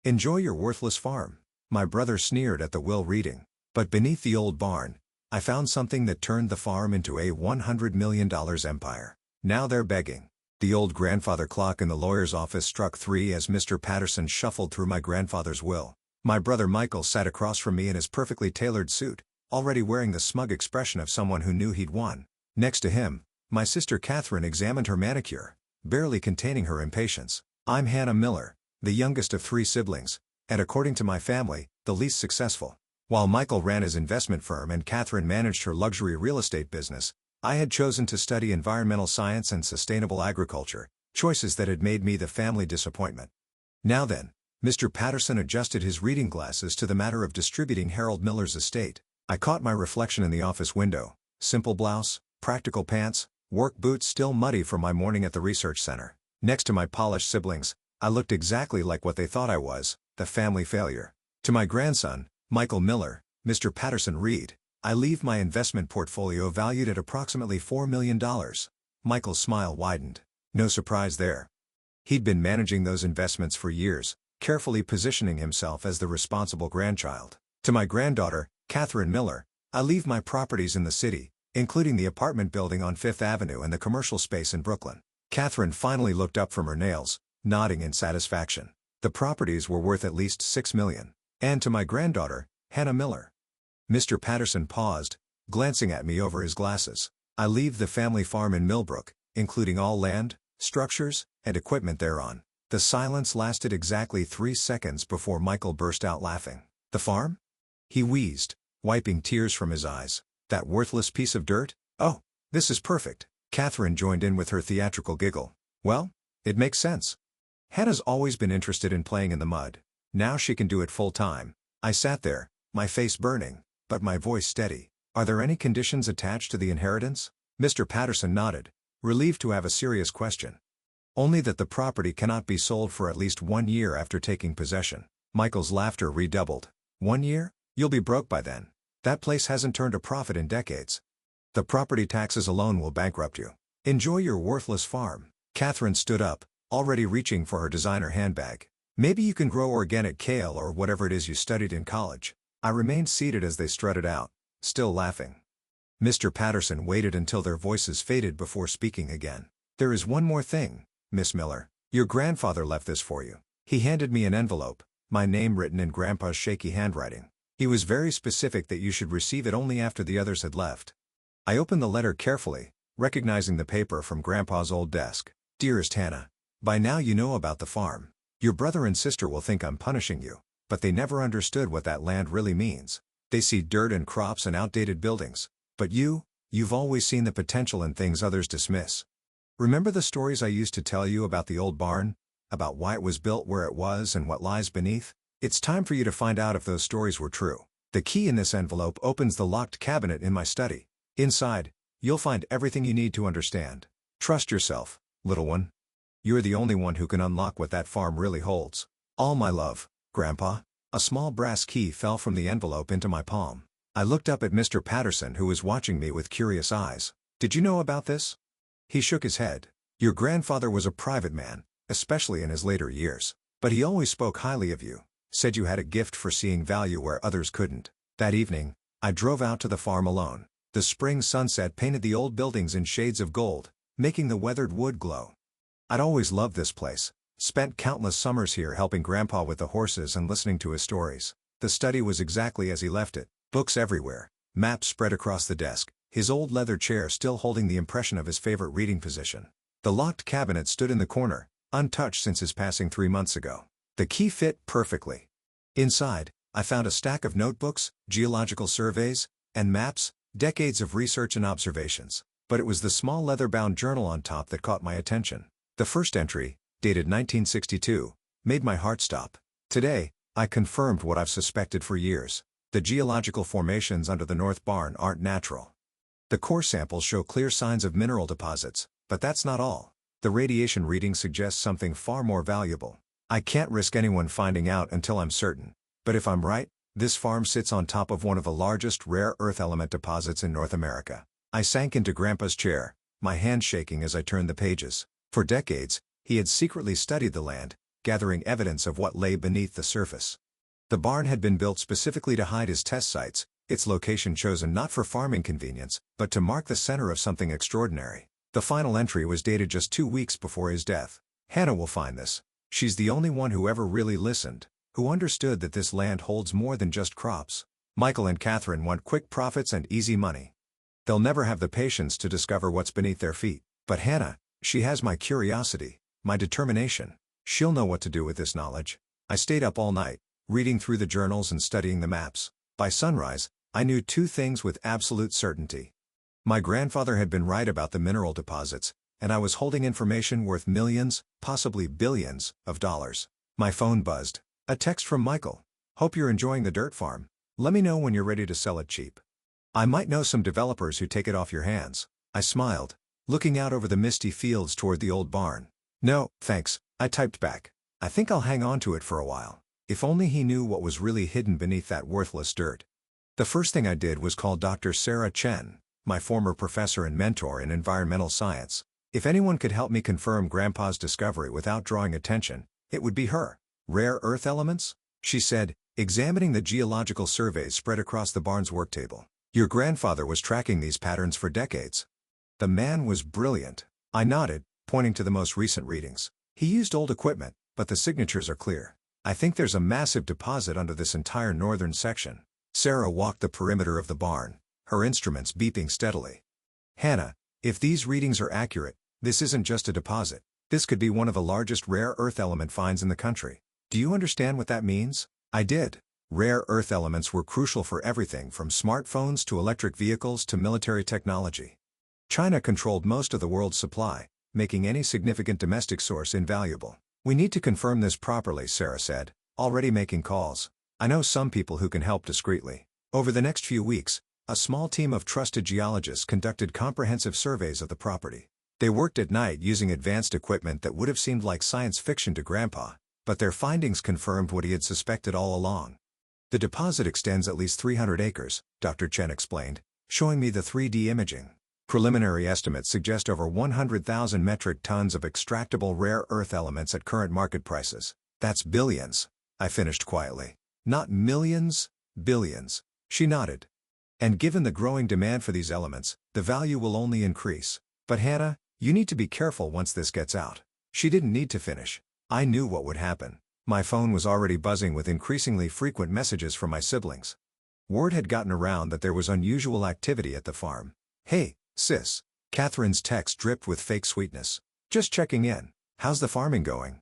Enjoy your worthless farm. My brother sneered at the will reading. But beneath the old barn, I found something that turned the farm into a $100 million empire. Now they're begging. The old grandfather clock in the lawyer's office struck 3 as Mr. Patterson shuffled through my grandfather's will. My brother Michael sat across from me in his perfectly tailored suit, already wearing the smug expression of someone who knew he'd won. Next to him, my sister Catherine examined her manicure, barely containing her impatience. I'm Hannah Miller, the youngest of 3 siblings, and according to my family, the least successful. While Michael ran his investment firm and Catherine managed her luxury real estate business, I had chosen to study environmental science and sustainable agriculture, choices that had made me the family disappointment. Now then, Mr. Patterson adjusted his reading glasses to the matter of distributing Harold Miller's estate. I caught my reflection in the office window, simple blouse, practical pants, work boots still muddy from my morning at the research center. Next to my polished siblings, I looked exactly like what they thought I was, the family failure. To my grandson, Michael Miller, Mr. Patterson read, I leave my investment portfolio valued at approximately $4 million. Michael's smile widened. No surprise there. He'd been managing those investments for years, carefully positioning himself as the responsible grandchild. To my granddaughter, Catherine Miller, I leave my properties in the city, including the apartment building on 5th Avenue and the commercial space in Brooklyn. Catherine finally looked up from her nails, nodding in satisfaction. The properties were worth at least $6 million. And to my granddaughter, Hannah Miller. Mr. Patterson paused, glancing at me over his glasses. I leave the family farm in Millbrook, including all land, structures, and equipment thereon. The silence lasted exactly 3 seconds before Michael burst out laughing. The farm? He wheezed, wiping tears from his eyes. That worthless piece of dirt? Oh, this is perfect. Catherine joined in with her theatrical giggle. Well, it makes sense. Hannah's always been interested in playing in the mud. Now she can do it full time. I sat there, my face burning, but my voice steady. Are there any conditions attached to the inheritance? Mr. Patterson nodded, relieved to have a serious question. Only that the property cannot be sold for at least 1 year after taking possession. Michael's laughter redoubled. 1 year? You'll be broke by then. That place hasn't turned a profit in decades. The property taxes alone will bankrupt you. Enjoy your worthless farm. Catherine stood up, already reaching for her designer handbag. Maybe you can grow organic kale or whatever it is you studied in college. I remained seated as they strutted out, still laughing. Mr. Patterson waited until their voices faded before speaking again. There is one more thing, Miss Miller. Your grandfather left this for you. He handed me an envelope, my name written in Grandpa's shaky handwriting. He was very specific that you should receive it only after the others had left. I opened the letter carefully, recognizing the paper from Grandpa's old desk. Dearest Hannah, by now you know about the farm. Your brother and sister will think I'm punishing you, but they never understood what that land really means. They see dirt and crops and outdated buildings. But you've always seen the potential in things others dismiss. Remember the stories I used to tell you about the old barn? About why it was built where it was and what lies beneath? It's time for you to find out if those stories were true. The key in this envelope opens the locked cabinet in my study. Inside, you'll find everything you need to understand. Trust yourself, little one. You're the only one who can unlock what that farm really holds. All my love, Grandpa. A small brass key fell from the envelope into my palm. I looked up at Mr. Patterson, who was watching me with curious eyes. Did you know about this? He shook his head. Your grandfather was a private man, especially in his later years. But he always spoke highly of you. Said you had a gift for seeing value where others couldn't. That evening, I drove out to the farm alone. The spring sunset painted the old buildings in shades of gold, making the weathered wood glow. I'd always loved this place. Spent countless summers here helping Grandpa with the horses and listening to his stories. The study was exactly as he left it. Books everywhere, maps spread across the desk, his old leather chair still holding the impression of his favorite reading position. The locked cabinet stood in the corner, untouched since his passing 3 months ago. The key fit perfectly. Inside, I found a stack of notebooks, geological surveys, and maps, decades of research and observations. But it was the small leather-bound journal on top that caught my attention. The first entry, dated 1962, made my heart stop. Today, I confirmed what I've suspected for years. The geological formations under the North Barn aren't natural. The core samples show clear signs of mineral deposits, but that's not all. The radiation reading suggests something far more valuable. I can't risk anyone finding out until I'm certain. But if I'm right, this farm sits on top of one of the largest rare earth element deposits in North America. I sank into Grandpa's chair, my hand shaking as I turned the pages. For decades, he had secretly studied the land, gathering evidence of what lay beneath the surface. The barn had been built specifically to hide his test sites, its location chosen not for farming convenience, but to mark the center of something extraordinary. The final entry was dated just 2 weeks before his death. Hannah will find this. She's the only one who ever really listened, who understood that this land holds more than just crops. Michael and Catherine want quick profits and easy money. They'll never have the patience to discover what's beneath their feet. But Hannah, she has my curiosity, my determination. She'll know what to do with this knowledge. I stayed up all night, reading through the journals and studying the maps. By sunrise, I knew 2 things with absolute certainty. My grandfather had been right about the mineral deposits, and I was holding information worth millions, possibly billions, of dollars. My phone buzzed. A text from Michael. "Hope you're enjoying the dirt farm. Let me know when you're ready to sell it cheap. I might know some developers who take it off your hands." I smiled, looking out over the misty fields toward the old barn. "No, thanks," I typed back. "I think I'll hang on to it for a while." If only he knew what was really hidden beneath that worthless dirt. The first thing I did was call Dr. Sarah Chen, my former professor and mentor in environmental science. If anyone could help me confirm Grandpa's discovery without drawing attention, it would be her. "Rare earth elements?" she said, examining the geological surveys spread across the barn's work table. "Your grandfather was tracking these patterns for decades." The man was brilliant. I nodded, pointing to the most recent readings. "He used old equipment, but the signatures are clear. I think there's a massive deposit under this entire northern section." Sarah walked the perimeter of the barn, her instruments beeping steadily. "Hannah, if these readings are accurate, this isn't just a deposit. This could be one of the largest rare earth element finds in the country. Do you understand what that means?" I did. Rare earth elements were crucial for everything from smartphones to electric vehicles to military technology. China controlled most of the world's supply, making any significant domestic source invaluable. "We need to confirm this properly," Sarah said, already making calls. "I know some people who can help discreetly." Over the next few weeks, a small team of trusted geologists conducted comprehensive surveys of the property. They worked at night using advanced equipment that would have seemed like science fiction to Grandpa, but their findings confirmed what he had suspected all along. "The deposit extends at least 300 acres, Dr. Chen explained, showing me the 3D imaging. Preliminary estimates suggest over 100,000 metric tons of extractable rare earth elements at current market prices. That's billions," I finished quietly. "Not millions, billions." She nodded. "And given the growing demand for these elements, the value will only increase. But Hannah, you need to be careful once this gets out." She didn't need to finish. I knew what would happen. My phone was already buzzing with increasingly frequent messages from my siblings. Word had gotten around that there was unusual activity at the farm. "Hey, sis." Catherine's text dripped with fake sweetness. "Just checking in. How's the farming going?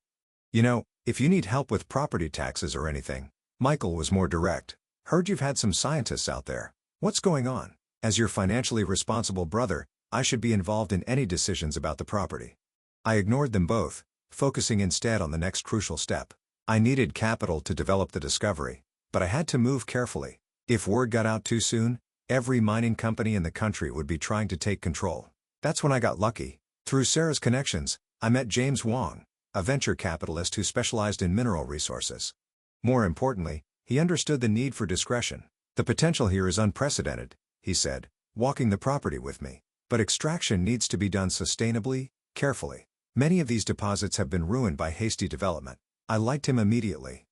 You know, if you need help with property taxes or anything." Michael was more direct. "Heard you've had some scientists out there. What's going on? As your financially responsible brother, I should be involved in any decisions about the property." I ignored them both, focusing instead on the next crucial step. I needed capital to develop the discovery, but I had to move carefully. If word got out too soon, every mining company in the country would be trying to take control. That's when I got lucky. Through Sarah's connections, I met James Wong, a venture capitalist who specialized in mineral resources. More importantly, he understood the need for discretion. "The potential here is unprecedented," he said, walking the property with me. "But extraction needs to be done sustainably, carefully. Many of these deposits have been ruined by hasty development." I liked him immediately.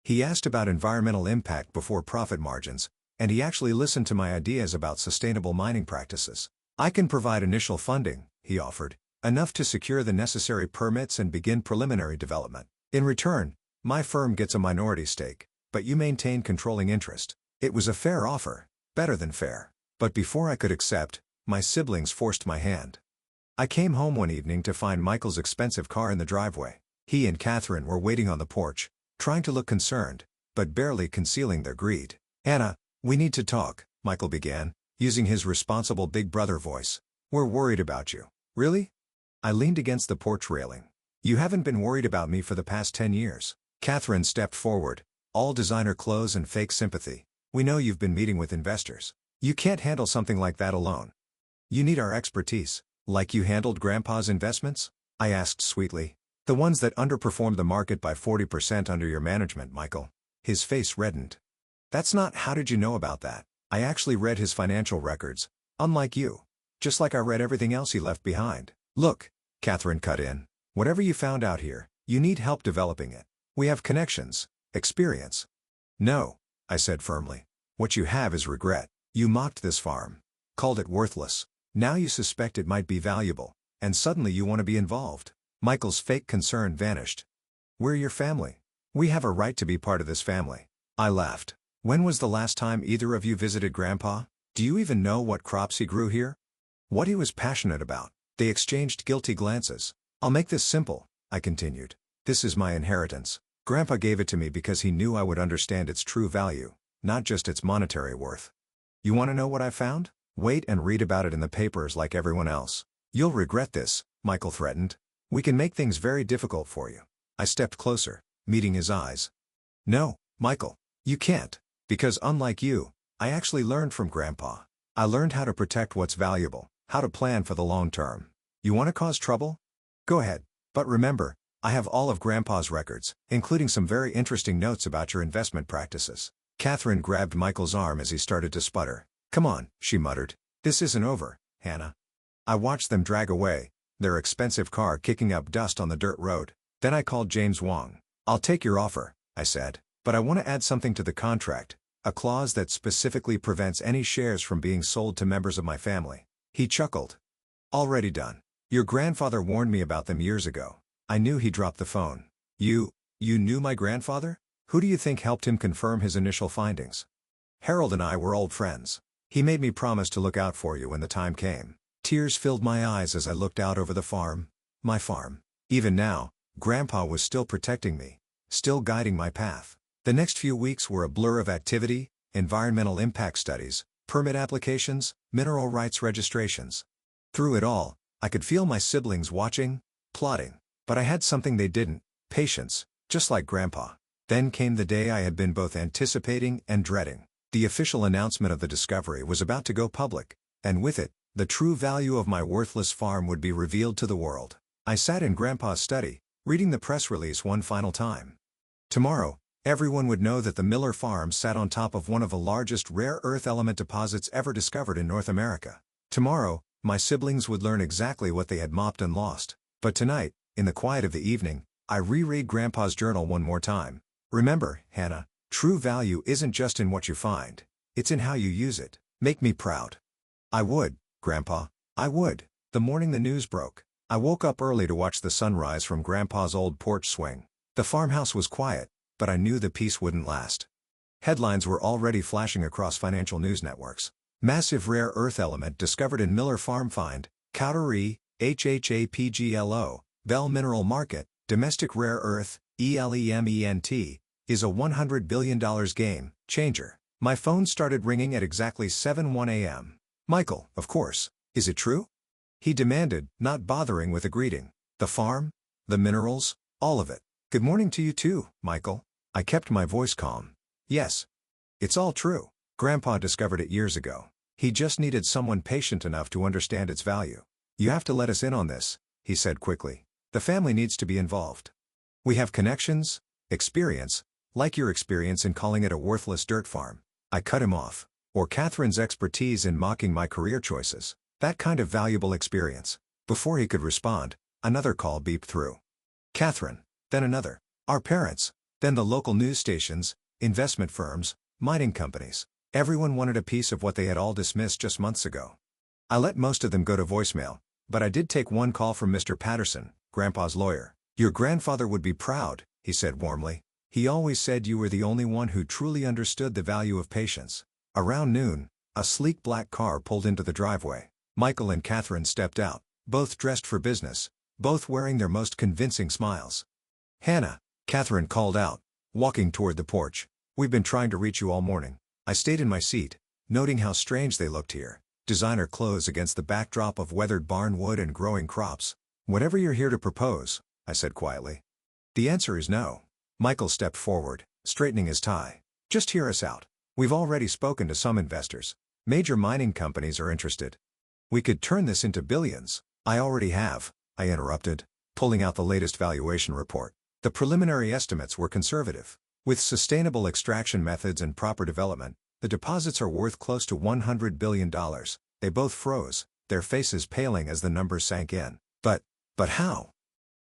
He asked about environmental impact before profit margins, and he actually listened to my ideas about sustainable mining practices. "I can provide initial funding," he offered, "enough to secure the necessary permits and begin preliminary development. In return, my firm gets a minority stake, but you maintain controlling interest." It was a fair offer, better than fair. But before I could accept, my siblings forced my hand. I came home one evening to find Michael's expensive car in the driveway. He and Catherine were waiting on the porch, trying to look concerned, but barely concealing their greed. "Hannah, we need to talk," Michael began, using his responsible big brother voice. "We're worried about you." "Really?" I leaned against the porch railing. "You haven't been worried about me for the past 10 years. Catherine stepped forward, all designer clothes and fake sympathy. "We know you've been meeting with investors. You can't handle something like that alone. You need our expertise, like you handled Grandpa's investments?" I asked sweetly. "The ones that underperformed the market by 40% under your management, Michael." His face reddened. "That's not— How did you know about that?" "I actually read his financial records, unlike you. Just like I read everything else he left behind." "Look," Catherine cut in. "Whatever you found out here, You need help developing it. We have connections, experience. No, I said firmly. What you have is regret. You mocked this farm. Called it worthless. Now you suspect it might be valuable. And suddenly you want to be involved. Michael's fake concern vanished. We're your family. We have a right to be part of this family. I laughed. When was the last time either of you visited Grandpa? Do you even know what crops he grew here? What he was passionate about? They exchanged guilty glances. I'll make this simple, I continued. This is my inheritance. Grandpa gave it to me because he knew I would understand its true value, not just its monetary worth. You want to know what I found? Wait and read about it in the papers like everyone else. You'll regret this, Michael threatened. We can make things very difficult for you. I stepped closer, meeting his eyes. No, Michael, you can't, because unlike you, I actually learned from Grandpa. I learned how to protect what's valuable, how to plan for the long term. You want to cause trouble? Go ahead, but remember, I have all of Grandpa's records, including some very interesting notes about your investment practices. Catherine grabbed Michael's arm as he started to sputter. Come on, she muttered. This isn't over, Hannah. I watched them drag away, their expensive car kicking up dust on the dirt road. Then I called James Wong. I'll take your offer, I said, but I want to add something to the contract, a clause that specifically prevents any shares from being sold to members of my family. He chuckled. Already done. Your grandfather warned me about them years ago. I knew he dropped the phone. You knew my grandfather? Who do you think helped him confirm his initial findings? Harold and I were old friends. He made me promise to look out for you when the time came. Tears filled my eyes as I looked out over the farm. My farm. Even now, Grandpa was still protecting me, still guiding my path. The next few weeks were a blur of activity, environmental impact studies, permit applications, mineral rights registrations. Through it all, I could feel my siblings watching, plotting. But I had something they didn't, patience, just like Grandpa. Then came the day I had been both anticipating and dreading. The official announcement of the discovery was about to go public, and with it, the true value of my worthless farm would be revealed to the world. I sat in Grandpa's study, reading the press release one final time. Tomorrow, everyone would know that the Miller farm sat on top of one of the largest rare earth element deposits ever discovered in North America. Tomorrow, my siblings would learn exactly what they had mopped and lost. But tonight, in the quiet of the evening, I reread Grandpa's journal one more time. Remember, Hannah, true value isn't just in what you find. It's in how you use it. Make me proud. I would, Grandpa. I would. The morning the news broke, I woke up early to watch the sunrise from Grandpa's old porch swing. The farmhouse was quiet, but I knew the peace wouldn't last. Headlines were already flashing across financial news networks. Massive rare earth element discovered in Miller farm find, Cowdery, HHAPGLO, Bell Mineral Market, domestic rare earth, ELEMENT, is a $100 billion game changer. My phone started ringing at exactly 7:01 a.m. Michael, of course. Is it true? He demanded, not bothering with a greeting. The farm? The minerals? All of it. Good morning to you too, Michael. I kept my voice calm. Yes. It's all true. Grandpa discovered it years ago. He just needed someone patient enough to understand its value. You have to let us in on this, he said quickly. The family needs to be involved. We have connections, experience, like your experience in calling it a worthless dirt farm. I cut him off. Or Catherine's expertise in mocking my career choices. That kind of valuable experience. Before he could respond, another call beeped through. Catherine, then another. Our parents, then the local news stations, investment firms, mining companies. Everyone wanted a piece of what they had all dismissed just months ago. I let most of them go to voicemail, but I did take one call from Mr. Patterson, Grandpa's lawyer. Your grandfather would be proud, he said warmly. He always said you were the only one who truly understood the value of patience. Around noon, a sleek black car pulled into the driveway. Michael and Catherine stepped out, both dressed for business, both wearing their most convincing smiles. Hannah, Catherine called out, walking toward the porch. We've been trying to reach you all morning. I stayed in my seat, noting how strange they looked here. Designer clothes against the backdrop of weathered barn wood and growing crops. Whatever you're here to propose, I said quietly. The answer is no. Michael stepped forward, straightening his tie. Just hear us out. We've already spoken to some investors. Major mining companies are interested. We could turn this into billions. I already have, I interrupted, pulling out the latest valuation report. The preliminary estimates were conservative. With sustainable extraction methods and proper development, the deposits are worth close to $100 billion. They both froze, their faces paling as the numbers sank in. But how?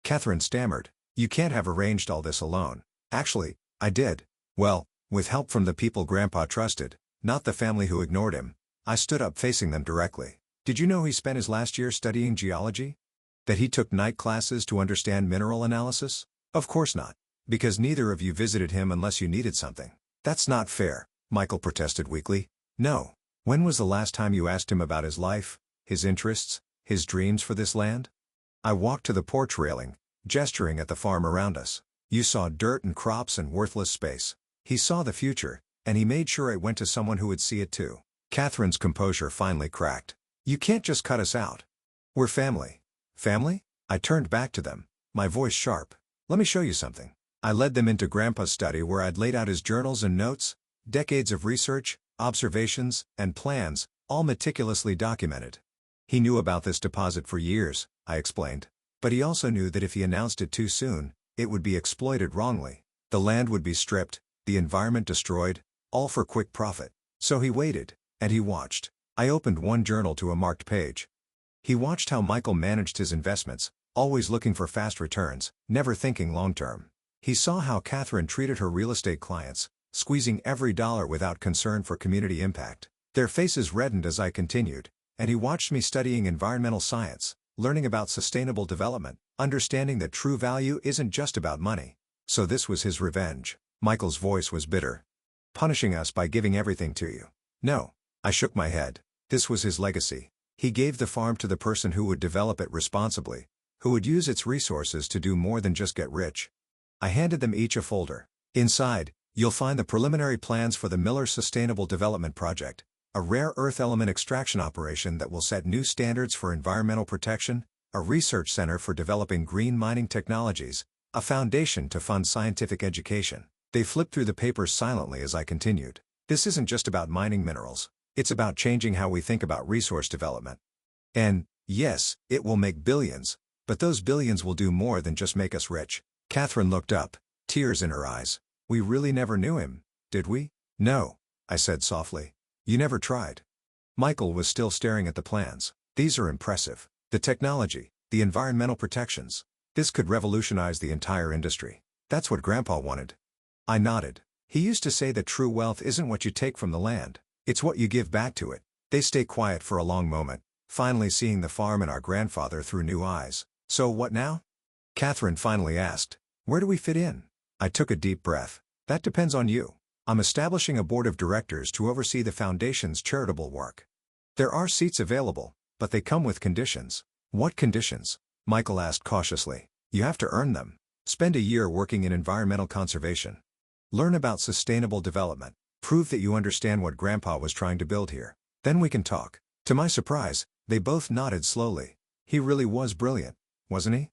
Catherine stammered. You can't have arranged all this alone. Actually, I did. Well, with help from the people Grandpa trusted, not the family who ignored him. I stood up facing them directly. Did you know he spent his last year studying geology? That he took night classes to understand mineral analysis? Of course not. Because neither of you visited him unless you needed something. That's not fair, Michael protested weakly. No. When was the last time you asked him about his life, his interests, his dreams for this land? I walked to the porch railing, gesturing at the farm around us. You saw dirt and crops and worthless space. He saw the future, and he made sure it went to someone who would see it too. Catherine's composure finally cracked. You can't just cut us out. We're family. Family? I turned back to them, my voice sharp. Let me show you something. I led them into Grandpa's study where I'd laid out his journals and notes, decades of research, observations, and plans, all meticulously documented. He knew about this deposit for years, I explained. But he also knew that if he announced it too soon, it would be exploited wrongly. The land would be stripped, the environment destroyed, all for quick profit. So he waited, and he watched. I opened one journal to a marked page. He watched how Michael managed his investments, always looking for fast returns, never thinking long-term. He saw how Catherine treated her real estate clients, squeezing every dollar without concern for community impact. Their faces reddened as I continued, and he watched me studying environmental science, learning about sustainable development, understanding that true value isn't just about money. So this was his revenge. Michael's voice was bitter. Punishing us by giving everything to you. No. I shook my head. This was his legacy. He gave the farm to the person who would develop it responsibly, who would use its resources to do more than just get rich. I handed them each a folder. Inside, you'll find the preliminary plans for the Miller Sustainable Development Project, a rare earth element extraction operation that will set new standards for environmental protection, a research center for developing green mining technologies, a foundation to fund scientific education. They flipped through the papers silently as I continued. This isn't just about mining minerals. It's about changing how we think about resource development. And, yes, it will make billions, but those billions will do more than just make us rich. Catherine looked up, tears in her eyes. We really never knew him, did we? No, I said softly. You never tried. Michael was still staring at the plans. These are impressive. The technology, the environmental protections. This could revolutionize the entire industry. That's what Grandpa wanted. I nodded. He used to say that true wealth isn't what you take from the land. It's what you give back to it. They stayed quiet for a long moment, finally seeing the farm and our grandfather through new eyes. So what now? Catherine finally asked. Where do we fit in? I took a deep breath. That depends on you. I'm establishing a board of directors to oversee the foundation's charitable work. There are seats available, but they come with conditions. What conditions? Michael asked cautiously. You have to earn them. Spend a year working in environmental conservation. Learn about sustainable development. Prove that you understand what Grandpa was trying to build here. Then we can talk. To my surprise, they both nodded slowly. He really was brilliant, wasn't he?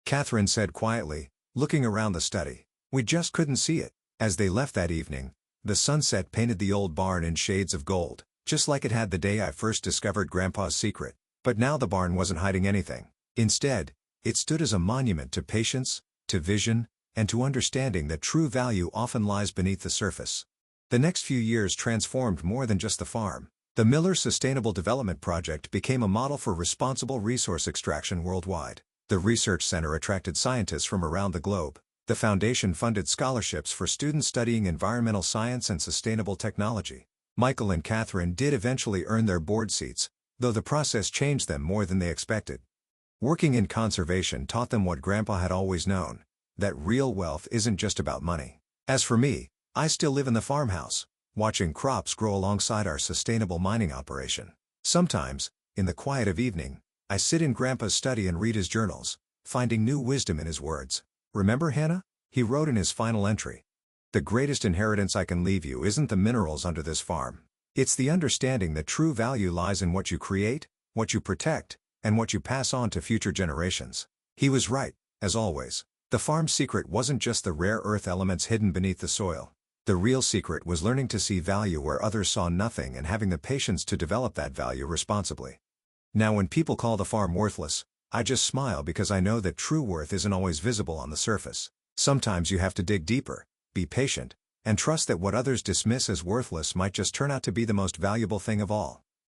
Catherine said quietly, looking around the study. We just couldn't see it. As they left that evening, the sunset painted the old barn in shades of gold, just like it had the day I first discovered Grandpa's secret. But now the barn wasn't hiding anything. Instead, it stood as a monument to patience, to vision, and to understanding that true value often lies beneath the surface. The next few years transformed more than just the farm. The Miller Sustainable Development Project became a model for responsible resource extraction worldwide. The research center attracted scientists from around the globe. The foundation funded scholarships for students studying environmental science and sustainable technology. Michael and Catherine did eventually earn their board seats, though the process changed them more than they expected. Working in conservation taught them what Grandpa had always known, that real wealth isn't just about money. As for me, I still live in the farmhouse, watching crops grow alongside our sustainable mining operation. Sometimes, in the quiet of evening, I sit in Grandpa's study and read his journals, finding new wisdom in his words. Remember Hannah? He wrote in his final entry. The greatest inheritance I can leave you isn't the minerals under this farm. It's the understanding that true value lies in what you create, what you protect, and what you pass on to future generations. He was right, as always. The farm's secret wasn't just the rare earth elements hidden beneath the soil. The real secret was learning to see value where others saw nothing and having the patience to develop that value responsibly. Now when people call the farm worthless, I just smile because I know that true worth isn't always visible on the surface. Sometimes you have to dig deeper, be patient, and trust that what others dismiss as worthless might just turn out to be the most valuable thing of all.